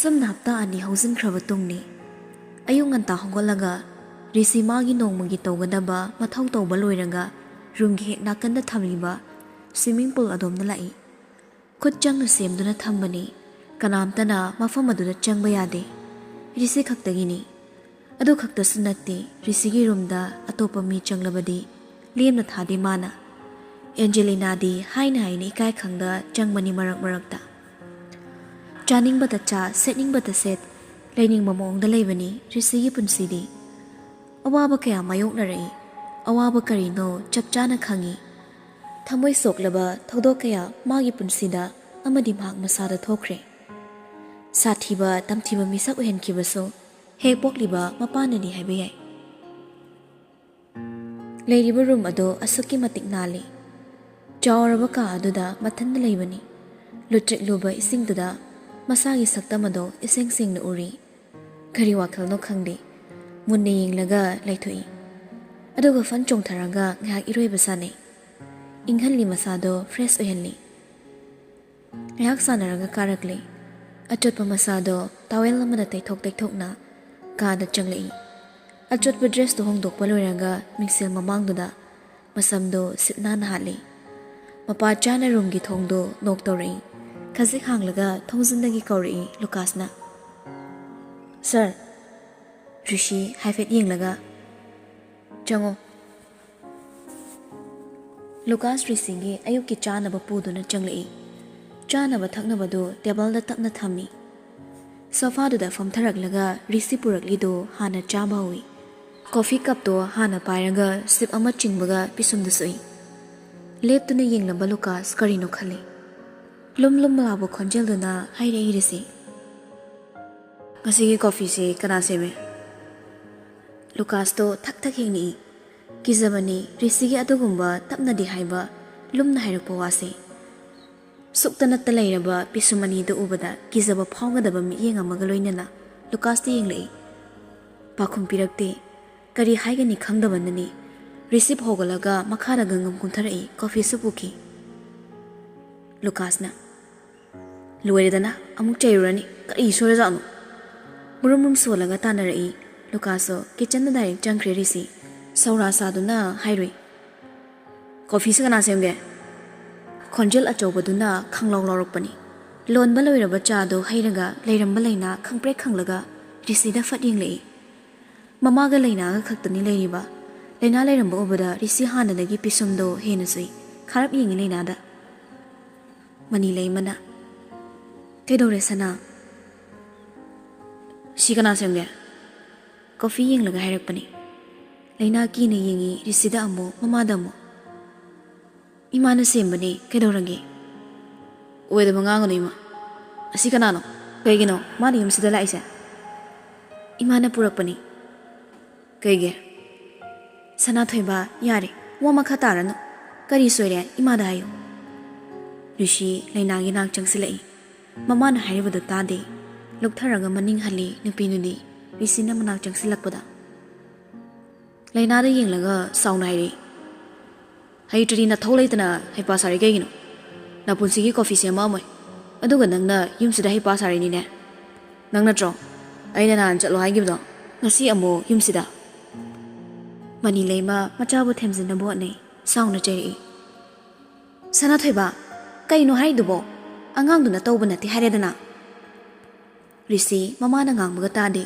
ꯑꯁꯨꯝꯅ ꯍꯞꯇꯥ ꯑꯅꯤ ꯍꯧꯖꯤꯟꯈ꯭ꯔꯕ ꯇꯨꯡꯅꯤ ꯑꯌꯨꯛ ꯉꯟꯇꯥ ꯍꯧꯒꯠꯂꯒ ꯔꯤꯁꯤ ꯃꯥꯒꯤ ꯅꯣꯡꯃꯒꯤ ꯇꯧꯒꯗꯕ ꯃꯊꯧ ꯇꯧꯕ ꯂꯣꯏꯔꯒ ꯔꯨꯝꯒꯤ ꯍꯦꯛ ꯅꯥꯀꯟꯗ ꯊꯝꯂꯤꯕ ꯁ꯭ꯋꯤꯃꯤꯡ ꯄꯨꯜ ꯑꯗꯣꯝꯗ ꯂꯥꯛꯏ ꯈꯨꯠ ꯆꯪꯅ ꯁꯦꯝꯗꯨꯅ ꯊꯝꯕꯅꯤ ꯀꯅꯥꯝꯇꯅ ꯃꯐꯝ ꯑꯗꯨꯗ ꯆꯪꯕ ꯌꯥꯗꯦ ꯔꯤꯁꯤ ꯈꯛꯇꯒꯤꯅꯤ ꯑꯗꯨ ꯈꯛꯇꯁꯨ ꯅꯠꯇꯦ ꯔꯤꯁꯤꯒꯤ ꯔꯨꯝꯗ ꯑꯇꯣꯞꯄ ꯃꯤ ꯆꯪꯂꯕꯗꯤ ꯂꯦꯝꯅ ꯊꯥꯗꯦ ꯃꯥꯅ ꯑꯦꯟꯖꯦꯂꯤꯅꯥꯗꯤ ꯍꯥꯏꯅ ꯏꯀꯥꯏ ꯈꯪꯗ ꯆꯪꯕꯅꯤ ꯃꯔꯛ ꯃꯔꯛꯇ ꯆꯥꯅꯤꯡꯕꯗ ꯆꯥ ꯁꯦꯠꯅꯤꯡꯕꯗ ꯁꯦꯠ ꯂꯩꯅꯤꯡꯕ ꯃꯑꯣꯡꯗ ꯂꯩꯕꯅꯤ ꯔꯤꯁꯤꯒꯤ ꯄꯨꯟꯁꯤꯗꯤ ꯑꯋꯥꯕ ꯀꯌꯥ ꯃꯥꯌꯣꯛꯅꯔꯛꯏ ꯑꯋꯥꯕ ꯀꯔꯤꯅꯣ ꯆꯞ ꯆꯥꯅ ꯈꯪꯏ ꯊꯃꯣꯏ ꯁꯣꯛꯂꯕ ꯊꯧꯗꯣꯛ ꯀꯌꯥ ꯃꯥꯒꯤ ꯄꯨꯟꯁꯤꯗ ꯑꯃꯗꯤ ꯃꯍꯥꯛ ꯃꯁꯥꯗ ꯊꯣꯛꯈ꯭ꯔꯦ ꯁꯥꯊꯤꯕ ꯇꯝꯊꯤꯕ ꯃꯤꯁꯛ ꯑꯣꯏꯍꯟꯈꯤꯕꯁꯨ ꯍꯦꯛ ꯄꯣꯛꯂꯤꯕ ꯃꯄꯥꯅꯅꯤ ꯍꯥꯏꯕ ꯌꯥꯏ ꯂꯩꯔꯤꯕ ꯔꯨꯝ ꯑꯗꯨ ꯑꯁꯨꯛꯀꯤ ꯃꯇꯤꯛ ꯅꯥꯜꯂꯤ ꯆꯥꯎꯔꯕ ꯀꯥ ꯑꯗꯨꯗ ꯃꯊꯟꯇ ꯂꯩꯕꯅꯤ ꯂꯨꯇ꯭ꯔꯤꯛꯂꯨꯕ ꯏꯁꯤꯡꯗꯨꯗ ꯃꯁꯥꯒꯤ ꯁꯛꯇꯝ ꯑꯗꯨ ꯏꯁꯦꯡ ꯁꯦꯡꯅ ꯎꯔꯤ ꯀꯔꯤ ꯋꯥꯈꯜꯅꯣ ꯈꯪꯗꯦ ꯃꯨꯟꯅ ꯌꯦꯡꯂꯒ ꯂꯩꯊꯣꯛꯏ ꯑꯗꯨꯒ ꯐꯟ ꯆꯣꯡꯊꯔꯒ ꯉꯥꯏꯍꯥꯛ ꯏꯔꯣꯏꯕ ꯁꯥꯟꯅꯩ ꯏꯪꯍꯜꯂꯤ ꯃꯁꯥꯗꯣ ꯐ꯭ꯔꯦꯁ ꯑꯣꯏꯍꯜꯂꯤ ꯉꯥꯏꯍꯥꯛ ꯁꯥꯟꯅꯔꯒ ꯀꯥꯔꯛꯂꯤ ꯑꯆꯣꯠꯄ ꯃꯁꯥꯗꯣ ꯇꯥꯋꯦꯜ ꯑꯃꯗ ꯇꯩꯊꯣꯛꯅ ꯀꯥꯗ ꯆꯪꯂꯛꯏ ꯑꯆꯣꯠꯄ ꯗ꯭ꯔꯦꯁꯇꯣ ꯍꯣꯡꯗꯣꯛꯄ ꯂꯣꯏꯔꯒ ꯃꯤꯡꯁꯦꯜ ꯃꯃꯥꯡꯗꯨꯗ ꯃꯁꯝꯗꯣ ꯁꯤꯠ ꯅꯥꯟꯅ ꯍꯥꯠꯂꯤ ꯃꯄꯥ ꯆꯥꯅ ꯔꯨꯝꯒꯤ ꯊꯣꯡꯗꯣ ꯅꯣꯛ ꯇꯧꯔꯛꯏ ꯈꯖꯤꯛ ꯍꯥꯡꯂꯒ ꯊꯣꯡꯖꯤꯟꯗꯒꯤ ꯀꯧꯔꯛꯏ ꯂꯨꯀꯥꯁꯅ ꯁꯔ ꯔꯤꯁꯤ ꯍꯥꯏꯐꯦꯠ ꯌꯦꯡꯂꯒ ꯆꯪꯉꯣ ꯂꯨꯀꯥꯁ ꯔꯤꯁꯤꯒꯤ ꯑꯌꯨꯛꯀꯤ ꯆꯥꯅꯕ ꯄꯨꯗꯨꯅ ꯆꯪꯂꯛꯏ ꯆꯥꯅꯕ ꯊꯛꯅꯕꯗꯨ ꯇꯦꯕꯜꯗ ꯇꯞꯅ ꯊꯝꯃꯤ ꯁꯣꯐꯥꯗꯨꯗ ꯐꯝꯊꯔꯛꯂꯒ ꯔꯤꯁꯤ ꯄꯨꯔꯛꯂꯤꯗꯨ ꯍꯥꯟꯅ ꯆꯥꯕ ꯍꯧꯏ ꯀꯣꯐꯤ ꯀꯞꯇꯣ ꯍꯥꯟꯅ ꯄꯥꯏꯔꯒ ꯁꯤꯞ ꯑꯃ ꯆꯤꯡꯕꯒ ꯄꯤꯁꯨꯝꯗ ꯁꯣꯛꯏ ꯂꯦꯞꯇꯨꯅ ꯌꯦꯡꯂꯝꯕ ꯂꯨꯀꯥꯁ ꯀꯔꯤꯅꯣ ꯈꯜꯂꯤ ꯂꯨꯝ ꯂꯥꯎꯕ ꯈꯣꯟꯖꯦꯜꯗꯨꯅ ꯍꯥꯏꯔꯛꯏ ꯔꯤꯁꯤ ꯉꯁꯤꯒꯤ ꯀꯣꯐꯤꯁꯤ ꯀꯅꯥ ꯁꯦꯝꯃꯦ ꯂꯨꯀꯥꯁꯇꯣ ꯊꯛ ꯌꯦꯡꯅꯤꯏ ꯀꯤꯖꯕꯅꯤ ꯔꯤꯁꯤꯒꯤ ꯑꯗꯨꯒꯨꯝꯕ ꯇꯞꯅꯗꯤ ꯍꯥꯏꯕ ꯂꯨꯝꯅ ꯍꯥꯏꯔꯛꯄ ꯋꯥꯁꯦ ꯁꯨꯛꯇ ꯅꯠꯇ ꯂꯩꯔꯕ ꯄꯤꯁꯨꯝ ꯑꯅꯤꯗꯨ ꯎꯕꯗ ꯀꯤꯖꯕ ꯐꯥꯎꯒꯗꯕ ꯃꯤꯠꯌꯦꯡ ꯑꯃꯒ ꯂꯣꯏꯅꯅ ꯂꯨꯀꯥꯁꯇ ꯌꯦꯡꯂꯛꯏ ꯄꯥꯈꯨꯝ ꯄꯤꯔꯛꯇꯦ ꯀꯔꯤ ꯍꯥꯏꯒꯅꯤ ꯈꯪꯗꯕꯅꯅꯤ ꯔꯤꯁꯤꯞ ꯍꯧꯒꯠꯂꯒ ꯃꯈꯥꯗ ꯒꯪꯒꯝ ꯀꯨꯝꯊꯔꯛꯏ ꯀꯣꯐꯤꯁꯨ ꯄꯨꯈꯤ ꯂꯨꯀꯥꯁꯅ ꯂꯣꯏꯔꯦꯗꯅ ꯑꯃꯨꯛ ꯆꯩꯔꯨꯔꯅꯤ ꯀꯔꯤ ꯁꯣꯏꯔꯖꯥꯠꯅꯣ ꯃꯨꯔꯨꯝ ꯁꯣꯜꯂꯒ ꯇꯥꯟꯅꯔꯛꯏ ꯂꯨꯀꯥꯁꯁꯨ ꯀꯤꯆꯟꯗ ꯗꯥꯏꯔꯦꯛ ꯆꯪꯈ꯭ꯔꯦ ꯔꯤꯁꯤ ꯁꯧꯔꯥ ꯁꯥꯗꯨꯅ ꯍꯥꯏꯔꯨꯏ ꯀꯣꯐꯤꯁꯤ ꯀꯅꯥ ꯁꯦꯝꯒꯦ ꯈꯣꯟꯖꯦꯜ ꯑꯆꯧꯕꯗꯨꯅ ꯈꯪꯂꯥꯎ ꯂꯥꯎꯔꯛꯄꯅꯤ ꯂꯣꯟꯕ ꯂꯣꯏꯔꯕ ꯆꯥꯗꯣ ꯍꯩꯔꯒ ꯂꯩꯔꯝꯕ ꯂꯩꯅꯥ ꯈꯪꯄ꯭ꯔꯦꯛ ꯈꯪꯂꯒ ꯔꯤꯁꯤꯗ ꯐꯠ ꯌꯦꯡꯂꯛꯏ ꯃꯃꯥꯒ ꯂꯩꯅꯥꯒ ꯈꯛꯇꯅꯤ ꯂꯩꯔꯤꯕ ꯂꯩꯅꯥ ꯂꯩꯔꯝꯕ ꯎꯕꯗ ꯔꯤꯁꯤ ꯍꯥꯟꯅꯗꯒꯤ ꯄꯤꯁꯨꯝꯗꯣ ꯍꯦꯟꯅ ꯁꯨꯏ ꯈꯥꯔꯞ ꯌꯦꯡꯉꯤ ꯂꯩꯅꯥꯗ ꯃꯅꯤ ꯂꯩꯃꯅ ꯀꯩꯗꯧꯔꯦ ꯁꯅꯥ ꯁꯤ ꯀꯅꯥ ꯁꯦꯝꯒꯦ ꯀꯣꯐꯤ ꯌꯦꯡꯂꯒ ꯍꯥꯏꯔꯛꯄꯅꯤ ꯂꯩꯅꯥ ꯀꯤꯅ ꯌꯦꯡꯉꯤ ꯔꯤꯁꯤꯗ ꯑꯃꯨꯛ ꯃꯃꯥꯗ ꯑꯃꯨꯛ ꯏꯃꯥꯅ ꯁꯦꯝꯕꯅꯤ ꯀꯩꯗꯧꯔꯒꯦ ꯑꯣꯏꯗꯕ ꯉꯥꯡꯒꯅꯨ ꯏꯃꯥ ꯑꯁꯤ ꯀꯅꯥꯅꯣ ꯀꯩꯒꯤꯅꯣ ꯃꯥꯅ ꯌꯨꯝꯁꯤꯗ ꯂꯥꯛꯏꯁꯦ ꯏꯃꯥꯅ ꯄꯨꯔꯛꯄꯅꯤ ꯀꯩꯒꯤ ꯁꯅꯥꯊꯣꯏꯕ ꯌꯥꯔꯦ ꯋꯥ ꯃꯈꯥ ꯇꯥꯔꯅꯨ ꯀꯔꯤ ꯁꯣꯏꯔꯦ ꯏꯃꯥꯗ ꯍꯥꯏꯌꯨ ꯔꯤꯁꯤ ꯂꯩꯅꯥꯒꯤ ꯅꯥꯛ ꯆꯪꯁꯤꯜꯂꯛꯏ ꯃꯃꯥꯅ ꯍꯥꯏꯔꯤꯕꯗꯨ ꯇꯥꯗꯦ ꯂꯨꯛꯊꯔꯒ ꯃꯅꯤꯡ ꯍꯜꯂꯤ ꯅꯨꯄꯤꯗꯨꯗꯤ ꯔꯤꯁꯤꯅ ꯃꯅꯥꯛ ꯆꯪꯁꯤꯜꯂꯛꯄꯗ ꯂꯩꯅꯥꯗ ꯌꯦꯡꯂꯒ ꯁꯥꯎꯅ ꯍꯥꯏꯔꯛꯏ ꯍꯩꯇ꯭ꯔꯗꯤ ꯅꯊꯧ ꯂꯩꯇꯅ ꯍꯩꯄꯥ ꯁꯥꯔꯤ ꯀꯩꯒꯤꯅꯣ ꯅꯄꯨꯟꯁꯤꯒꯤ ꯀꯣꯐꯤ ꯁꯦꯝꯃꯛꯑꯝꯃꯣꯏ ꯑꯗꯨꯒ ꯅꯪꯅ ꯌꯨꯝꯁꯤꯗ ꯍꯩꯄꯥ ꯁꯥꯔꯤꯅꯤꯅꯦ ꯅꯪ ꯅꯠꯇ꯭ꯔꯣ ꯑꯩꯅ ꯅꯍꯥꯟ ꯆꯠꯂꯣ ꯍꯥꯏꯈꯤꯕꯗꯣ ꯉꯁꯤ ꯑꯃꯨꯛ ꯌꯨꯝꯁꯤꯗ ꯃꯅꯤ ꯂꯩꯃ ꯃꯆꯥꯕꯨ ꯊꯦꯝꯖꯤꯟꯅꯕ ꯍꯣꯠꯅꯩ ꯁꯥꯎꯅ ꯆꯩꯔꯛꯏ ꯁꯅꯥꯊꯣꯏꯕ ꯀꯩꯅꯣ ꯍꯥꯏꯔꯤꯗꯨꯕꯣ ꯑꯉꯥꯡꯗꯨꯅ ꯇꯧꯕ ꯅꯠꯇꯦ ꯍꯥꯏꯔꯦꯗꯅ ꯔꯤꯁꯤ ꯃꯃꯥꯅ ꯉꯥꯡꯕꯒ ꯇꯥꯗꯦ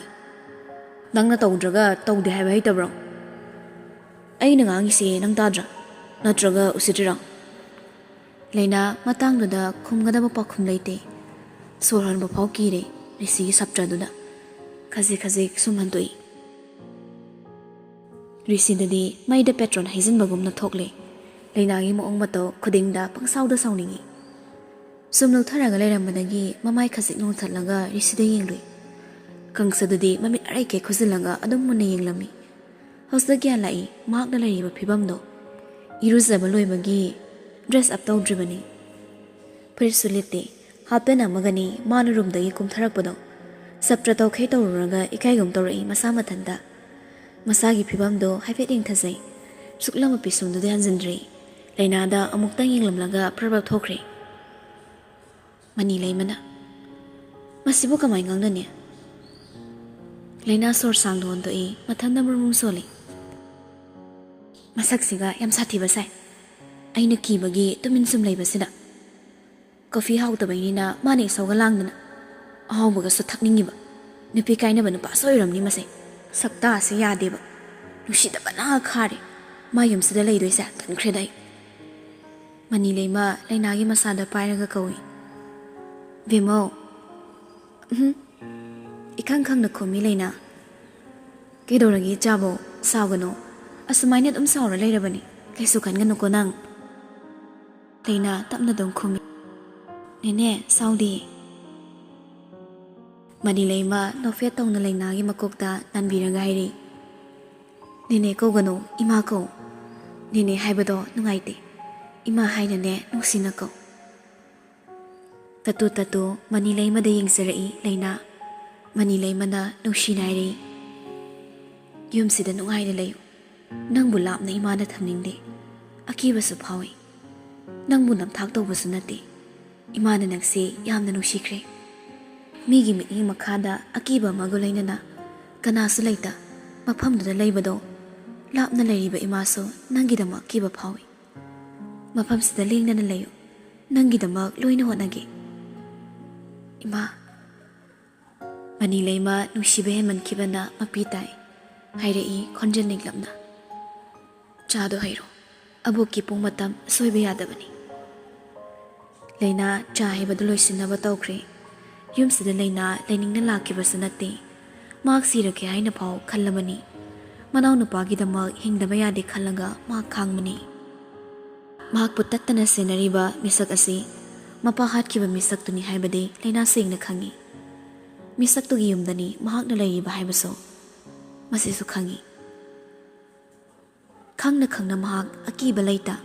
ꯅꯪꯅ ꯇꯧꯗ꯭ꯔꯒ ꯇꯧꯗꯦ ꯍꯥꯏꯕ ꯍꯩꯇꯕ꯭ꯔꯣ ꯑꯩꯅ ꯉꯥꯡꯉꯤꯁꯦ ꯅꯪ ꯇꯥꯗ꯭ꯔꯥ ꯅꯠꯇ꯭ꯔꯒ ꯎꯁꯤꯠꯇ꯭ꯔꯤꯔꯣ ꯂꯩꯅꯥ ꯃꯇꯥꯡꯗꯨꯗ ꯈꯨꯝꯒꯗꯕ ꯄꯥꯎꯈꯨꯝ ꯂꯩꯇꯦ ꯁꯣꯔ ꯍꯣꯟꯕ ꯐꯥꯎ ꯀꯤꯔꯦ ꯔꯤꯁꯤꯒꯤ ꯁꯞꯇ꯭ꯔꯗꯨꯗ ꯈꯖꯤꯛ ꯁꯨꯝ ꯍꯟꯗꯣꯛꯏ ꯔꯤꯁꯤꯗꯗꯤ ꯃꯩꯗ ꯄꯦꯇ꯭ꯔꯣꯜ ꯍꯩꯖꯤꯟꯕꯒꯨꯝꯅ ꯊꯣꯛꯂꯦ ꯂꯩꯅꯥꯒꯤ ꯃꯑꯣꯡ ꯃꯇꯧ ꯈꯨꯗꯤꯡꯗ ꯄꯪꯁꯥꯎꯗ ꯁꯥꯎꯅꯤꯡꯉꯤ ꯁꯨꯝ ꯂꯨꯛꯊꯔꯒ ꯂꯩꯔꯝꯕꯗꯒꯤ ꯃꯃꯥꯏ ꯈꯖꯤꯛ ꯅꯣꯡꯊꯠꯂꯒ ꯔꯤꯁꯤꯗ ꯌꯦꯡꯂꯨꯏ ꯀꯪꯁꯗꯨꯗꯤ ꯃꯃꯤꯠ ꯑꯔꯩꯀꯩ ꯈꯨꯖꯤꯜꯂꯒ ꯑꯗꯨꯝ ꯃꯨꯟꯅ ꯌꯦꯡꯂꯝꯃꯤ ꯍꯧꯖꯤꯛꯇ ꯒ꯭ꯌꯥꯟ ꯂꯥꯛꯏ ꯃꯍꯥꯛꯅ ꯂꯩꯔꯤꯕ ꯐꯤꯕꯝꯗꯣ ꯏꯔꯨꯖꯕ ꯂꯣꯏꯕꯒꯤ ꯗ꯭ꯔꯦꯁ ꯑꯞ ꯇꯧꯗ꯭ꯔꯤꯕꯅꯤ ꯐꯨꯔꯤꯠꯁꯨ ꯂꯤꯠꯇꯦ ꯍꯥꯞꯄꯦꯟ ꯑꯃꯒꯅꯤ ꯃꯥꯅ ꯔꯨꯝꯗꯒꯤ ꯀꯨꯝꯊꯔꯛꯄꯗꯣ ꯁꯞꯇ꯭ꯔ ꯇꯧꯈꯩ ꯇꯧꯔꯨꯔꯒ ꯏꯀꯥꯏꯒꯨꯝ ꯇꯧꯔꯛꯏ ꯃꯁꯥ ꯃꯊꯟꯇ ꯃꯁꯥꯒꯤ ꯐꯤꯕꯝꯗꯣ ꯍꯥꯏꯐꯦꯠ ꯌꯦꯡꯊꯖꯩ ꯁꯨꯛꯂꯝꯕ ꯄꯤꯁꯨꯝꯗꯨꯗꯤ ꯍꯟꯖꯤꯟꯗ꯭ꯔꯤ ꯂꯩꯅꯥꯗ ꯑꯃꯨꯛꯇꯪ ꯌꯦꯡꯂꯝꯂꯒ ꯐ꯭ꯔꯕ ꯊꯣꯛꯈ꯭ꯔꯦ money ꯂꯩꯃꯅ Masibu kamay ngangnani. Laina sor sang doon to mathanda murmum soli. Masaksiga yam sathiba sai. Aina kibagi tumin sum leibasida. Coffee hautabay na mani saugalang na. Ahawbaga sa thakningiba. Nupikay na ba nupa soiram ni masay. Sakta si yadiba. Nushida ba nakakari. Mayam sida laydoy sa tankreday. Manilay ma lainagi masada pairaga kawi. Vimo. Ikang na kumi layna. Kidoragi jabo sawgano. Asumaynat sawra layrabani. Kaisukan nga nuko nang. Layna tapna dong kumi. Nene saudi. Manilay ma no fetong na laynagi makokta nanbiraga hayri. Nene ko gano ima ko. Nene haibado nungaite. Ima hainane nungsina ko. Tatu manilay ma daying sarai layna. Manilay ma na nungsinayri. Yum sida nungay na layo. Nang bulap na ima na thamningde. Akiba sa pawi. Nang bunam thakto baso nati. Ima na nagsi yam na nungsikre. Migi mitning makada akiba magulay na kanaso layta. Mapam na laybado. Lap na layriba imaso nanggidama kiba pawi. Mapam sida ling na nalayo. Nanggidama loy na wanagi. Ima. Manilay ma nungsibayan man kiba na mapitay. Hayrai konjan niglam na. Chado hayro. Abuk kipong matam soy bayadabani. Layna chahay baduloy sinaba tawkre. Yum sida layna layning na lakiba sa nati. Maaksirake hay na paw kalamani. Manaw nupagi damag hingdaba yadi kalaga makangmani. Mahakputat na sinariba misak asi. Mapahat kiba misak to ni haybade layna sing na kangi. Misak to giyumdani mahak na layriba haybaso. Masisu kangi. Kang na mahak akiba layta.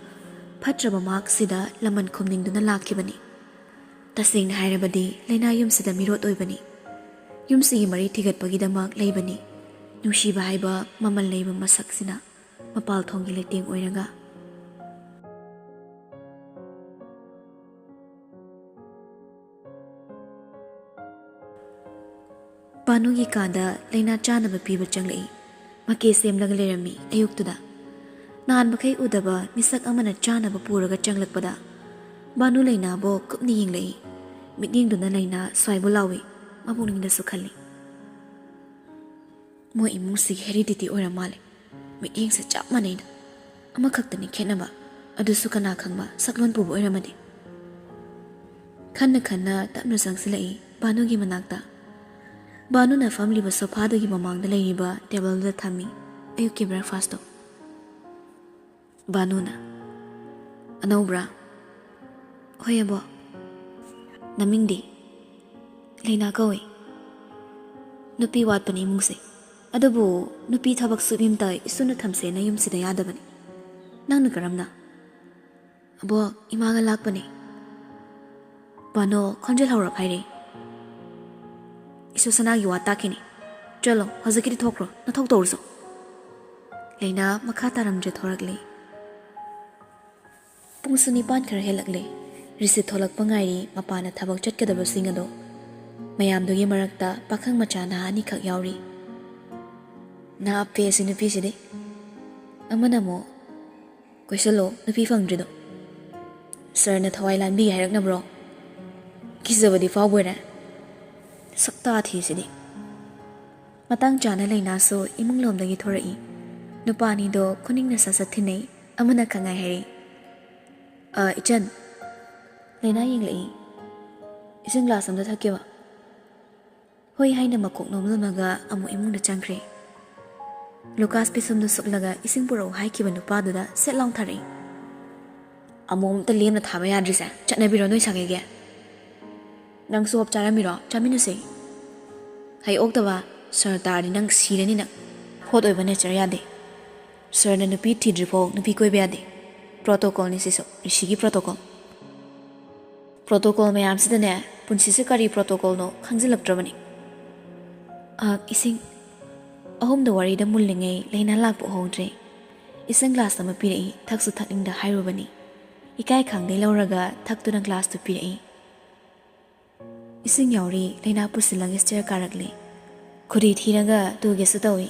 Patraba mahak sida laman kumning do na lakibani. Tasing na hayrabadi layna yum sida mirot oybani. Yum sige mari tigat pagidamag laybani. Nungsiba hayba mamal layba masak sina. Mapal thonggi layting oyraga. Panugi kada layna chanaba piba changlai. Makisem lang lerami ayuk tuda. Naan makay udaba misak amana chanaba puraga changlakpada. Banu layna bo kupni yinglai. Mitning do na layna swaybo lawi. Mabuning na sukhali. Mo imong sig heredity ora male. Mitning sa chap manay na. Ama kaktani kenaba. Adu sukana kangba saklon pubo ora madi. Kanna tapno sang silai. Banu gi manakta. Banu na family ba sofa do gi mamang da layriba table da thami. Ayuk ki breakfast do. Banu na. Anobra. Hoyabo. Namingdi. Layna kawe. Nupi wat pani mungse. Adobo nupi thabak subim tay isuna thamse na yum sida yadabani. Nang nagaram na. Abo imaga lakpani. Bano konjel hawrap hayre. Isu sanagi watakini. Chalo hazakiri thokro na thok torso. Layna makha taramje thorakle. Pung sunipan khar helakle. Risi tholak pangairi mapana thabak chatkadaba singado. Mayamdogi marakta pakhang macha na ani khak yauri. Na apfe sinupi side. Amana mo koisalo nupi fangdrido. Sir na thawai lanbi hayrak na bro. Kizabadi fawbora. Sakta thi sidi. Matang chana layna so imung lomdagi thorai. Nupani do kuning na sasathinay amana kangai hari. Ichan. Layna yinglai. Isang glass amda thakiwa. Hoy hay na makok nomlamaga amo imung na changkre. Lucas pisum do suklaga ising puro hay kiba nupado da set long thari. Amo ta liem na thaba yadri sa chatna biro noi sagege. Nang suop chara miro chamina se. Hay oktawa sir tari nang sirani nak. Hot oiba nature yade. Sir na nupi tidripo nupi koi beade. Protocol ni siso rishigi protocol. Protocol mayam sida ne punsisi kari protocol no khangzilak drabani. Ising ahom da wari da mullingai layna lakpo hongdre. Isang glass na mapirai thaksu thakning da hairubani. Ikai khangdai lauraga thaktu na glass to pirai. Ising yauri Lena pusilang stair karakli. Kuri thiraga tuge sutawi.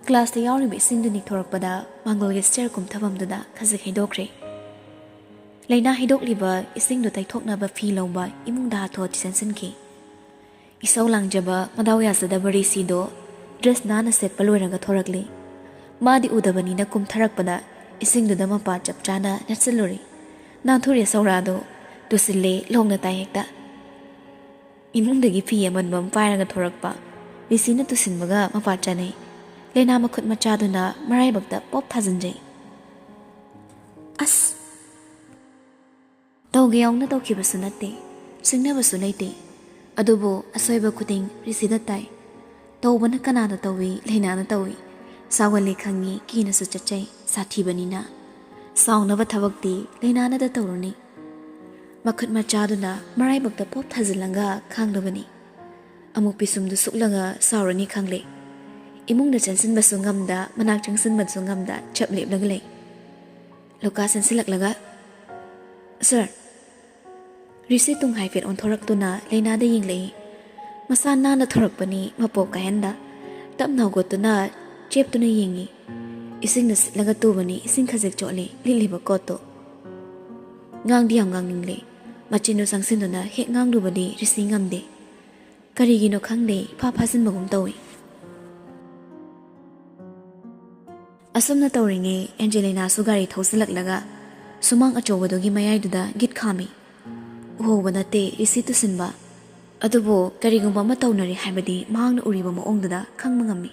Class the yauri be sing the Nictorapada, Mongol stair cum tabam duda, Kazik hidokre. Lena hidok liba, ising do tai talk naba fee lomba, imung da to sensenki. Isaw lang jaba, madawya sa dabari sido, dress nana set paluraga thorakli. Madi udabani na kum tharakpada, ising do damapa chapchana natsaluri. Nathuri saurado, dusile long na tayekta. Imungdagi fi amanbam pairaga thorakpa, Risina tusinbaga mapachane. Lena makut machaduna maraibagda pop thazanjay. As Tawgayong na tawkibasu nate, singnabasu laite. Adubo asoyba kuting risida tay. Tawba na kanada tawi, Lena na tawi. Sawali khangi kina su chachay, sathibanina. Sawng na batawagti, Lena na da tawruni. Makut machaduna maraibagda pop thazilanga khangdabani. Amuk pisum du suklaga sawrani khangle. Imung na chansin basu ngamda, manak changsin basu ngamda, chaplip lagalay. Luka sensilak laga. Sir, Risi tung haifit on thorak tuna Lena da yinglay. Masa na na thorak pani mapop kahenda. Tap na go tuna chep tuna yingi. Ising na sitlaga tu bani ising khazek chole liliba koto. Ngang diyam ngang ninglay. Machino sang sinduna hek ngang du badi Risi ngamde. Karigino khangde papasin magum tawi. Asum na tawringe Angelina sugari thausilak laga. Sumang achowadogi mayay duda git khami. Uhoba nate Risi tusinba. Adubo karigumba matawnari haibadi mahang na uriba maong duda khang mangami.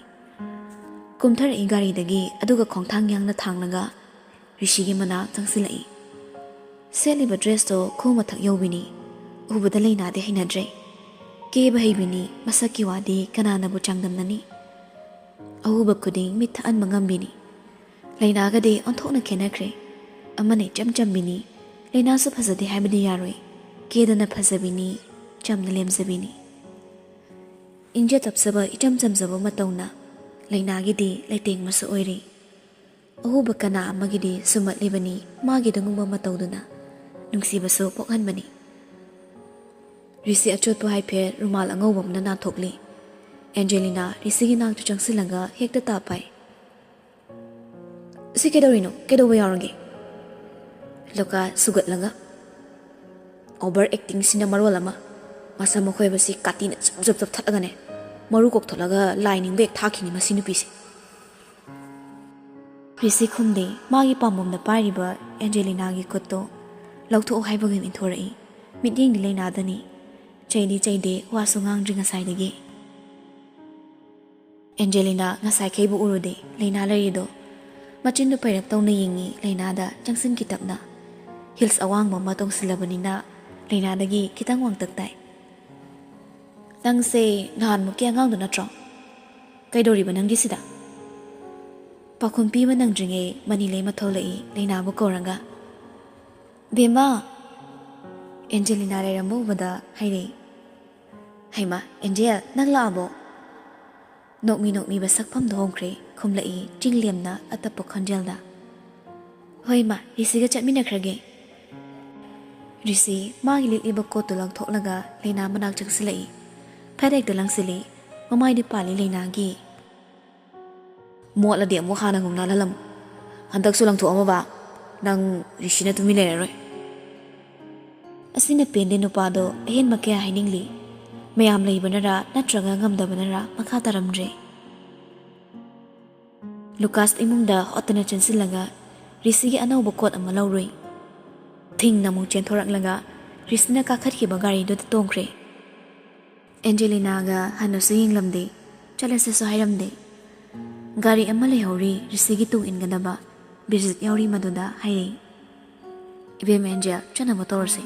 Kumthar igari dagi aduga khongthang yang na thanglaga Rishi gi mana tangsilai. Seliba dress to khu mathak yobini. Ubada Lena de hinadre. Ke bahibini masaki wadi kanana bu changdamnani. Ahuba kuding mitha an mangambini. Lena ga de onthokna khenakre. Amane chamchambini. Lena su phazadi haibadi yaroi. Kedana phazabini chamna lemzabini. Inja tapsaba icham chamzaba matawna. Lena gi de laiteng masu oiri. Ahuba kana amagi de sumat libani magi dangumba matawduna. Nungsibasu pokhanbani. Risi achotpo haiphe rumal angawam na nathokli. Angelina Risi gi nak tu changsilanga hekta tapai. Si kedorino kedoba yarangi. Loka sugat langa. Overacting sina marwalama. Masa mokhoi basi katina zap thatagane. Maru kok tholaga lining bek thakini masinu pisi. Risi khumde magi pamom na pariba Angelina gi kotto. Lautho haibagin inthorai. Midyeng di Lena dani. Chaydi chayde wasu ngang ngasai dagi. Angelina ngasai kaibu urude Lena larido. Machindu pairap tawna yingi Lena da changsin kitapna. Hills awang mama tong silabanina Lena dagi kitang wang taktay. Nang se nahan mo kaya ngang do na trong. Kay dori ba nang gisida? Pakumpi ba nang dringe manilay matawlai Lena mo koranga. Bema Angelina ramo bada hayre. Hayma Angel naglaabo. Nokmi basak doong kre kumlai jingliam na atapok kanjelda. Hoy ma Risi ga chatmina krage. Risi magilit iba ko tulang thoklaga Lena manak changsilai. Padek dalang sili mamay di pali Lena gi. Muat la dia mo khana ngum na lalam. Handak sulang thu ama ba nang Risi na tumilay roy. Asina pende nupado ahin makya hainingli. Mayam lay banara natraga ngamda banara makataramdre. Lucas imungda hotana chansilaga Risi gi anaw bokot ama lawroy. Thing namu chen thorak laga Risi na kakhat ki bagari do tongkre. Angelina ga hanu sing lamde chala se so hairamde. Gari ama le hori Risi gi tung ingadaba bizit yauri maduda haire. Ibe menja chana motorse.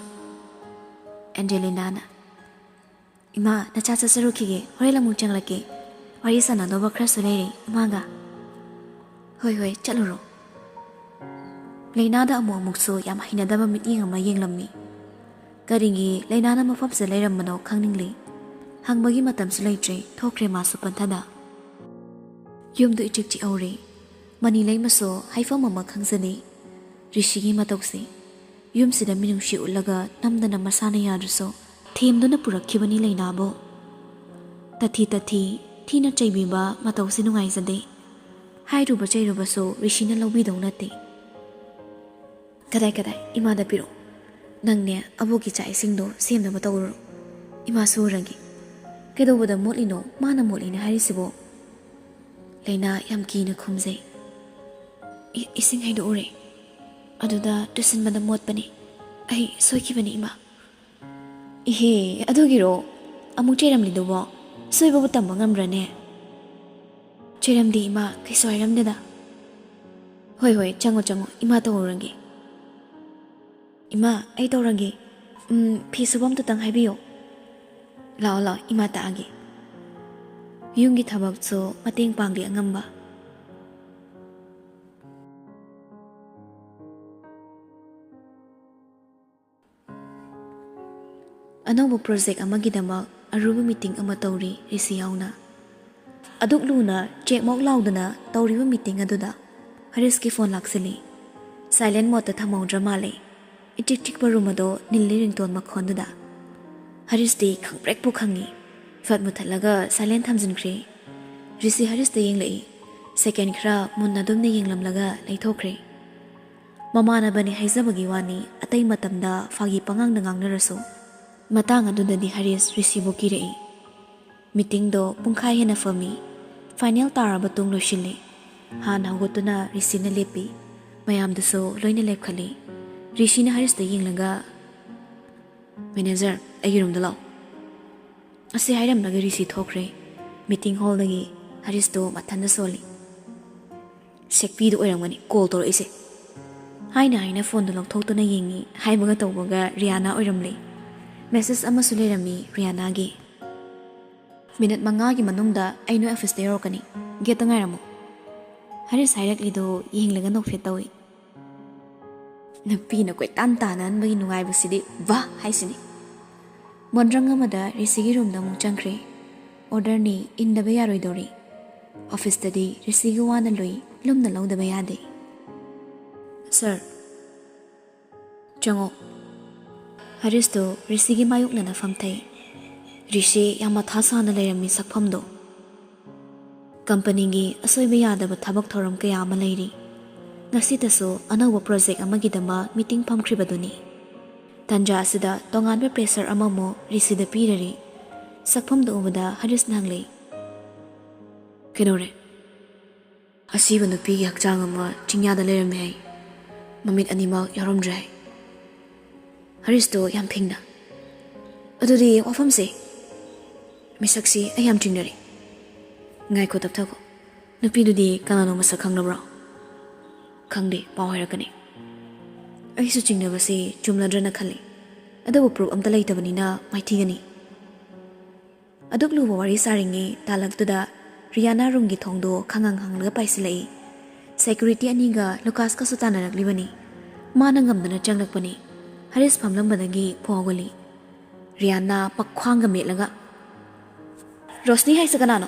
Angelina na. Ima na chacha sarukige horela muchang lake. Wari sana doba krasulere imaga. Hoi chaluro. Lena da amu amukso yam hinadaba mityeng ama yenglammi. Karingi Lena na mafam sa layram mano khangningli. Hangbagi matam su laytre thokre masu panthada. Yumdu ichik chi aure. Manilay maso haifam ama khangzani. Rishigi matokse. Yum sida minungshi ulaga namdana masana yadruso ꯊꯦꯝꯗꯨꯅ ꯄꯨꯔꯛꯈꯤꯕꯅꯤ ꯂꯩꯅꯥꯕꯨ ꯇꯊꯤ ꯊꯤꯅ ꯆꯩꯕꯤꯕ ꯃꯇꯧꯁꯤ ꯅꯨꯡꯉꯥꯏꯖꯗꯦ ꯍꯥꯏꯔꯨꯕ ꯆꯩꯔꯨꯕꯁꯨ ꯔꯤꯁꯤꯅ ꯂꯧꯕꯤꯗꯧ ꯅꯠꯇꯦ ꯀꯗꯥꯏ ꯏꯃꯥꯗ ꯄꯤꯔꯛꯑꯣ ꯅꯪꯅꯦ ꯑꯕꯣꯛꯀꯤ ꯆꯥꯛ ꯏꯁꯤꯡꯗꯣ ꯁꯦꯝꯅꯕ ꯇꯧꯔꯨꯔꯣ ꯏꯃꯥ ꯁꯨꯔꯒꯦ ꯀꯩꯗꯧꯕꯗ ꯃꯣꯠꯂꯤꯅꯣ ꯃꯥꯅ ꯃꯣꯠꯂꯤꯅꯦ ꯍꯥꯏꯔꯤꯁꯤꯕꯣ ꯂꯩꯅꯥ ꯌꯥꯝ ꯀꯤꯅ ꯈꯨꯝꯖꯩ ꯏꯁꯤꯡ ꯍꯩꯗꯣꯛꯎꯔꯦ ꯑꯗꯨꯗ ꯇꯨꯁꯤꯟꯕꯗ ꯃꯣꯠꯄꯅꯤ ꯑꯩ ꯁꯣꯏꯈꯤꯕꯅꯤ ꯏꯃꯥ ꯏꯍꯦ ꯑꯗꯨꯒꯤꯔꯣ ꯑꯃꯨꯛ ꯆꯩꯔꯝꯂꯤꯗꯨꯕꯣ ꯁꯣꯏꯕꯕꯨ ꯇꯝꯕ ꯉꯝꯕ꯭ꯔꯅꯦ ꯆꯩꯔꯝꯗꯦ ꯏꯃꯥ ꯀꯩꯁꯨ ꯍꯥꯏꯔꯝꯗꯦꯗ ꯍꯣꯏ ꯆꯪꯉꯣ ꯏꯃꯥ ꯇꯧꯔꯨꯔꯒꯦ ꯏꯃꯥ ꯑꯩ ꯇꯧꯔꯒꯦ ꯐꯤ ꯁꯨꯕ ꯑꯝꯇꯪ ꯍꯥꯏꯕꯤꯌꯣ ꯂꯥꯛꯑꯣ ꯏꯃꯥ ꯇꯥꯛꯑꯒꯦ ꯌꯨꯝꯒꯤ ꯊꯕꯛꯁꯨ ꯃꯇꯦꯡ ꯄꯥꯡꯂꯤ ꯑꯉꯝꯕ ꯑꯅꯧꯕ ꯄ꯭ꯔꯣꯖꯦꯛ ꯑꯃꯒꯤꯗꯃꯛ ꯑꯔꯨꯕ ꯃꯤꯇꯤꯡ ꯑꯃ ꯇꯧꯔꯤ ꯔꯤꯁꯤ ꯌꯥꯎꯅ ꯑꯗꯨꯛ ꯂꯨꯅ ꯆꯦꯛꯃꯣꯛ ꯂꯥꯎꯗꯅ ꯇꯧꯔꯤꯕ ꯃꯤꯇꯤꯡ ꯑꯗꯨꯗ ꯍꯔꯤꯁꯀꯤ ꯐꯣꯟ ꯂꯥꯛꯁꯤꯜꯂꯤ ꯁꯥꯏꯂꯦꯟ ꯃꯣꯗꯇ ꯊꯝꯍꯧꯗ꯭ꯔ ꯃꯥꯜꯂꯦ ꯏꯆꯤꯛ ꯆꯤꯛꯄ ꯔꯨꯝ ꯑꯗꯣ ꯅꯤꯜꯂꯤ ꯔꯤꯡꯇꯣꯟ ꯃꯈꯣꯟꯗꯨꯗ ꯍꯔꯤꯁꯇꯤ ꯈꯪꯄ꯭ꯔꯦꯛꯄꯨ ꯈꯪꯉꯤ ꯐꯠ ꯃꯨꯊꯠꯂꯒ ꯁꯥꯏꯂꯦꯟ ꯊꯝꯖꯤꯟꯈ꯭ꯔꯦ ꯔꯤꯁꯤ ꯍꯔꯤꯁꯇ ꯌꯦꯡꯂꯛꯏ ꯁꯦꯀꯦꯟ ꯈꯔ ꯃꯨꯟꯅ ꯑꯗꯨꯝꯅ ꯌꯦꯡꯂꯝꯂꯒ ꯂꯩꯊꯣꯛꯈ꯭ꯔꯦ ꯃꯃꯥꯟꯅꯕꯅꯤ ꯍꯥꯏꯖꯕꯒꯤ ꯋꯥꯅꯤ ꯑꯇꯩ ꯃꯇꯝꯗ ꯐꯥꯒꯤ ꯄꯉꯥꯡꯗ ꯉꯥꯡꯅꯔꯁꯨ ꯃꯇꯥꯡ ꯑꯗꯨꯗꯗꯤ ꯍꯔꯤꯁ ꯔꯤꯁꯤꯕꯨ ꯀꯤꯔꯛꯏ ꯃꯤꯇꯤꯡꯗꯣ ꯄꯨꯡꯈꯥꯏ ꯍꯦꯟꯅ ꯐꯝꯃꯤ ꯐꯥꯏꯅꯦꯜ ꯇꯥꯔꯕ ꯇꯨꯡ ꯂꯣꯏꯁꯤꯜꯂꯤ ꯍꯥꯟꯅ ꯍꯧꯒꯠꯇꯨꯅ ꯔꯤꯁꯤꯅ ꯂꯦꯞꯄꯤ ꯃꯌꯥꯝꯗꯨꯁꯨ ꯂꯣꯏꯅ ꯂꯦꯞꯈꯠꯂꯤ ꯔꯤꯁꯤꯅ ꯍꯔꯤꯁꯇ ꯌꯦꯡꯂꯒ ꯃꯦꯅꯦꯖꯔ ꯑꯩꯒꯤ ꯔꯨꯝꯗ ꯂꯥꯛꯑꯣ ꯑꯁꯤ ꯍꯥꯏꯔꯝꯂꯒ ꯔꯤꯁꯤ ꯊꯣꯛꯈ꯭ꯔꯦ ꯃꯤꯇꯤꯡ ꯍꯣꯜꯗꯒꯤ ꯍꯔꯤꯁꯇꯣ ꯃꯊꯟꯗ ꯁꯣꯜꯂꯤ ꯁꯦꯛꯄꯤꯗꯨ ꯑꯣꯏꯔꯝꯒꯅꯤ ꯀꯣꯜ ꯇꯧꯔꯛꯏꯁꯦ ꯍꯥꯏꯅ ꯐꯣꯟꯗꯣ ꯂꯧꯊꯣꯛꯇꯨꯅ ꯌꯦꯡꯉꯤ ꯍꯥꯏꯕꯒ ꯇꯧꯕꯒ ꯔꯤꯌꯥꯅꯥ ꯑꯣꯏꯔꯝꯂꯦ ꯃꯦꯁꯦꯖ ꯑꯃꯁꯨ ꯂꯩꯔꯝꯃꯤ ꯔꯤꯌꯥꯅꯥꯒꯤ ꯃꯤꯅꯠ 5ꯒꯤ ꯃꯅꯨꯡꯗ ꯑꯩ ꯅꯣꯏ ꯑꯣꯐꯤꯁꯇ ꯌꯧꯔꯛꯀꯅꯤ ꯒꯦꯠꯇ ꯉꯥꯏꯔꯝꯃꯨ ꯍꯔꯤꯁ ꯍꯥꯏꯔꯛꯂꯤꯗꯣ ꯌꯦꯡꯂꯒ ꯅꯣꯛꯐꯦꯠ ꯇꯧꯏ ꯅꯨꯄꯤꯅ ꯀꯣꯏꯇꯥꯟ ꯇꯥꯟꯅꯍꯟꯕꯒꯤ ꯅꯨꯡꯉꯥꯏꯕꯁꯤꯗꯤ ꯋꯥ ꯍꯥꯏꯁꯤꯅꯤ ꯃꯣꯟꯗ꯭ꯔꯪ ꯑꯃꯗ ꯔꯤꯁꯤꯒꯤ ꯔꯨꯝꯗ ꯑꯃꯨꯛ ꯆꯪꯈ꯭ꯔꯦ ꯑꯣꯔꯗꯔꯅꯤ ꯏꯟꯗꯕ ꯌꯥꯔꯣꯏꯗꯧꯔꯤ ꯑꯣꯐꯤꯁꯇꯗꯤ ꯔꯤꯁꯤꯒꯤ ꯋꯥꯅ ꯂꯨꯏ ꯂꯨꯝꯅ ꯂꯧꯗꯕ ꯌꯥꯗꯦ ꯁꯥꯔ ꯆꯪꯉꯣ ꯍꯔꯤꯁꯇꯣ ꯔꯤꯁꯤꯒꯤ ꯃꯥꯌꯣꯛꯅꯅ ꯐꯝꯊꯩ ꯔꯤꯁꯤ ꯌꯥꯝ ꯃꯊꯥ ꯁꯥꯅ ꯂꯩꯔꯝꯃꯤ ꯁꯛꯐꯝꯗꯣ ꯀꯝꯄꯅꯤꯒꯤ ꯑꯁꯣꯏꯕ ꯌꯥꯗꯕ ꯊꯕꯛ ꯊꯧꯔꯝ ꯀꯌా ꯑꯃ ꯂꯩꯔꯤ ꯉꯁꯤꯗꯁꯨ ꯑꯅꯧꯕ ꯄ꯭ꯔꯣꯖꯦꯛ ꯑꯃꯒꯤꯗꯃꯛ ꯃꯤꯇꯤꯡ ꯐꯝꯈ꯭ꯔꯤꯕꯗꯨꯅꯤ ꯇꯟꯖꯥ ꯑꯁꯤꯗ ꯇꯣꯉꯥꯟꯕ ꯄ꯭ꯔꯦꯁꯔ ꯑꯃꯃꯨꯛ ꯔꯤꯁꯤꯗ ꯄꯤꯔꯔꯤ ꯁꯛꯐꯝꯗ ꯎꯕꯗ ꯍꯔꯤꯁꯅ ꯍꯪꯂꯩ ꯀꯩꯗꯧꯔꯦ ꯑꯁꯤꯕ ꯅꯨꯄꯤꯒꯤ ꯍꯛꯆꯥꯡ ꯑꯃ ꯆꯤꯡꯌꯥꯗ ꯂꯩꯔꯝꯃꯦ ꯍꯥꯏ ꯃꯃꯤꯠ ꯑꯅꯤꯃꯛ ꯌꯥꯎꯔꯝꯗ꯭ꯔꯦ ꯍꯥꯏ ꯍꯔꯤꯁꯇꯣ ꯌꯥꯝ ꯐꯤꯡꯅ ꯑꯗꯨꯗꯤ ꯋꯥꯐꯝꯁꯦ ꯃꯤꯁꯛꯁꯤ ꯑꯩ ꯌꯥꯝ ꯆꯤꯡꯅꯔꯤ ꯉꯥꯏꯈꯣ ꯇꯞꯊꯈꯣ ꯅꯨꯄꯤꯗꯨꯗꯤ ꯀꯅꯥꯅꯣ ꯃꯁꯛ ꯈꯪꯅꯕ꯭ꯔꯣ ꯈꯪꯗꯦ ꯄꯥꯎ ꯍꯥꯏꯔꯛꯀꯅꯤ ꯑꯩꯁꯨ ꯆꯤꯡꯅꯕꯁꯤ ꯆꯨꯝꯂꯗ꯭ꯔꯅ ꯈꯜꯂꯤ ꯑꯗꯨꯕꯨ ꯄ꯭ꯔꯨꯞ ꯑꯝꯇ ꯂꯩꯇꯕꯅꯤꯅ ꯃꯥꯏꯊꯤꯒꯅꯤ ꯑꯗꯨꯛ ꯂꯨꯕ ꯋꯥꯔꯤ ꯁꯥꯔꯤꯉꯩ ꯇꯥꯂꯛꯇꯨꯗ ꯔꯤꯌꯥꯅꯥ ꯔꯨꯝꯒꯤ ꯊꯣꯡꯗꯣ ꯈꯪꯍꯪ ꯍꯪꯂꯒ ꯄꯥꯏꯁꯤꯜꯂꯛꯏ ꯁꯦꯀ꯭ꯌꯨꯔꯤꯇꯤ ꯑꯅꯤꯒ ꯂꯨꯀꯥꯁꯀꯁꯨ ꯇꯥꯟꯅꯔꯛꯂꯤꯕꯅꯤ ꯃꯥꯅ ꯉꯝꯗꯅ ꯆꯪꯂꯛꯄꯅꯤ ꯍꯔꯤꯁ ꯐꯝꯂꯝꯕꯗꯒꯤ ꯐꯥꯎꯒꯜꯂꯤ ꯔꯤꯌꯥꯅꯥ ꯄꯛꯈ꯭ꯋꯥꯡꯒ ꯃꯦꯠꯂꯒ ꯔꯣꯁꯅꯤ ꯍꯥꯏꯁꯦ ꯀꯅꯥꯅꯣ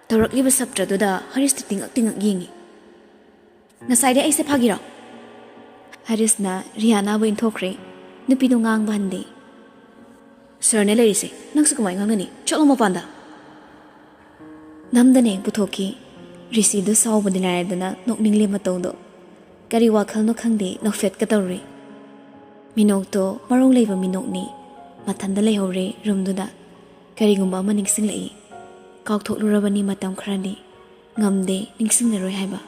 ꯇꯧꯔꯛꯂꯤꯕ ꯁꯞꯇ꯭ꯔꯗꯨꯗ ꯍꯔꯤꯁꯇꯤ ꯇꯤꯡꯉꯛ ꯌꯦꯡꯉꯤ ꯉꯁꯥꯏꯗꯤ ꯑꯩꯁꯦ ꯐꯥꯒꯤꯔꯣ ꯍꯔꯤꯁꯅ ꯔꯤꯌꯥꯅꯥꯕꯨ ꯏꯟꯊꯣꯛꯈ꯭ꯔꯦ ꯅꯨꯄꯤꯗꯣ ꯉꯥꯡꯕ ꯍꯟꯗꯦ ꯁꯔꯅꯦ ꯂꯩꯔꯤꯁꯦ ꯅꯪꯁꯨ ꯀꯃꯥꯏꯅ ꯉꯥꯡꯅꯅꯤ ꯆꯠꯂꯣ ꯃꯄꯥꯟꯗ ꯅꯝꯗꯅ ꯍꯦꯛ ꯄꯨꯊꯣꯛꯈꯤ ꯔꯤꯁꯤꯗꯨ ꯁꯥꯎꯕꯗꯤ ꯂꯥꯏꯔꯗꯅ ꯅꯣꯛꯅꯤꯡꯂꯦ ꯃꯇꯧꯗꯣ ꯀꯔꯤ ꯋꯥꯈꯜꯅꯣ ꯈꯪꯗꯦ ꯅꯣꯛꯐꯦꯠꯀ ꯇꯧꯔꯤ ꯃꯤꯅꯣꯛꯇꯣ ꯃꯔꯧ ꯂꯩꯕ ꯃꯤꯅꯣꯛꯅꯤ ꯃꯊꯟꯗ ꯂꯩꯍꯧꯔꯦ ꯔꯨꯝꯗꯨꯗ ꯀꯔꯤꯒꯨꯝꯕ ꯑꯃ ꯅꯤꯡꯁꯤꯡꯂꯛꯏ ꯀꯥꯎꯊꯣꯛꯂꯨꯔꯕꯅꯤ ꯃꯇꯝ ꯈꯔꯗꯤ ꯉꯝꯗꯦ ꯅꯤꯡꯁꯤꯡꯅꯔꯣꯏ ꯍꯥꯏꯕ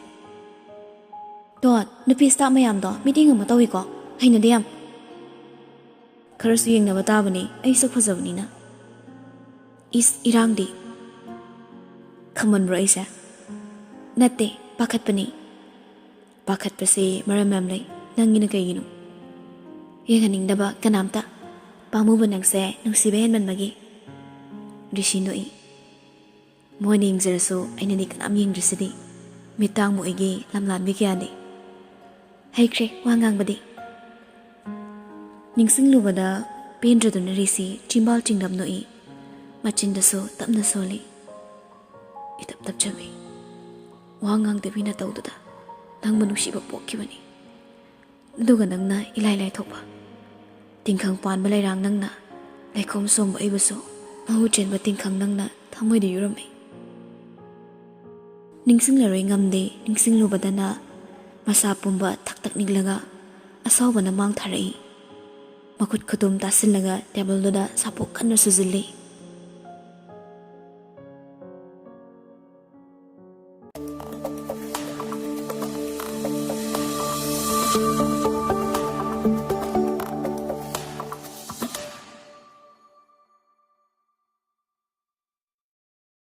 ꯗꯣꯠ ꯅꯨꯄꯤ ꯁ꯭ꯇꯥꯐ ꯃꯌꯥꯝꯗꯣ ꯃꯤꯇꯤꯡ ꯑꯃ ꯇꯧꯏꯀꯣ ꯍꯩꯅꯗꯦ ꯌꯥꯝ ꯈꯔꯁꯨ ꯌꯦꯡꯅꯕ ꯇꯥꯕꯅꯤ ꯑꯩꯁꯨ ꯐꯖꯕꯅꯤꯅ ꯏꯔꯥꯡꯗꯤ ꯈꯝꯃꯟꯕ꯭ꯔꯣ ꯑꯩꯁꯦ ꯅꯠꯇꯦ ꯄꯥꯈꯠꯄꯅꯤ ꯄꯥꯈꯠꯄꯁꯤ ꯃꯔꯝ ꯌꯥꯝ ꯂꯩ ꯅꯪꯒꯤꯅ ꯀꯩꯒꯤꯅꯣ ꯌꯦꯡꯍꯟꯅꯤꯡꯗꯕ ꯀꯅꯥꯝꯇ ꯄꯥꯝꯃꯨꯕ ꯅꯪꯁꯦ ꯅꯨꯡꯁꯤꯕ ꯍꯦꯟꯃꯟꯕꯒꯤ ꯔꯤꯁꯤ ꯅꯣꯛꯏ ꯃꯣꯏꯅ ꯌꯦꯡꯖꯔꯁꯨ ꯑꯩꯅꯗꯤ ꯀꯅꯥꯝ ꯌꯦꯡꯗ꯭ꯔꯤꯁꯤꯗꯤ ꯃꯤꯠꯇꯥꯡꯕꯨ ꯑꯣꯏꯒꯦ ꯂꯝꯂꯥꯟꯕꯤ ꯀꯌꯥꯗꯤ ꯍꯩꯈ꯭ꯔꯦ ꯋꯥ ꯉꯥꯡꯕꯗꯤ ꯅꯤꯡꯁꯤꯡꯂꯨꯕꯗ ꯄꯦꯟꯗ꯭ꯔꯗꯨꯅ ꯔꯤꯁꯤ ꯆꯤꯝꯕꯥꯜ ꯆꯤꯡꯅꯞ ꯅꯣꯛꯏ ꯃꯆꯤꯟꯗꯁꯨ ꯇꯞꯅ ꯁꯣꯜꯂꯤ ꯏꯇꯞ ꯇꯞꯆꯕꯤ ꯋꯥ ꯉꯥꯡꯗꯕꯤꯅ ꯇꯧꯗꯨꯗ ꯅꯪꯕꯨ ꯅꯨꯡꯁꯤꯕ ꯄꯣꯛꯈꯤꯕꯅꯤ ꯑꯗꯨꯒ ꯅꯪꯅ ꯏꯂꯥꯏ ꯂꯥꯏꯊꯣꯛꯄ ꯇꯤꯡꯈꯪ ꯄꯥꯟꯕ ꯂꯩꯔꯥꯡ ꯅꯪꯅ ꯂꯩꯈꯣꯝ ꯁꯣꯝꯕ ꯑꯩꯕꯨꯁꯨ ꯃꯍꯨ ꯆꯦꯟꯕ ꯇꯤꯡꯈꯪ ꯅꯪꯅ ꯊꯃꯣꯏꯗ ꯌꯨꯔꯝꯃꯤ꯫ ꯅꯤꯡꯁꯤꯡꯂꯔꯣꯏ ꯉꯝꯗꯦ ꯅꯤꯡꯁꯤꯡꯂꯨꯕꯗꯅ ꯃꯁꯥ ꯄꯨꯝꯕ ꯊꯛ ꯊꯛ ꯅꯤꯛꯂꯒ ꯑꯁꯥꯎꯕꯅ ꯃꯥꯡ ꯊꯥꯔꯛꯏ꯫ ꯃꯈꯨꯠ ꯈꯨꯇꯨꯝ ꯇꯥꯁꯤꯜꯂꯒ ꯇꯦꯕꯜꯗꯨꯗ ꯁꯥꯄꯣꯛ ꯀꯟꯅ ꯁꯨꯖꯤꯜꯂꯤ꯫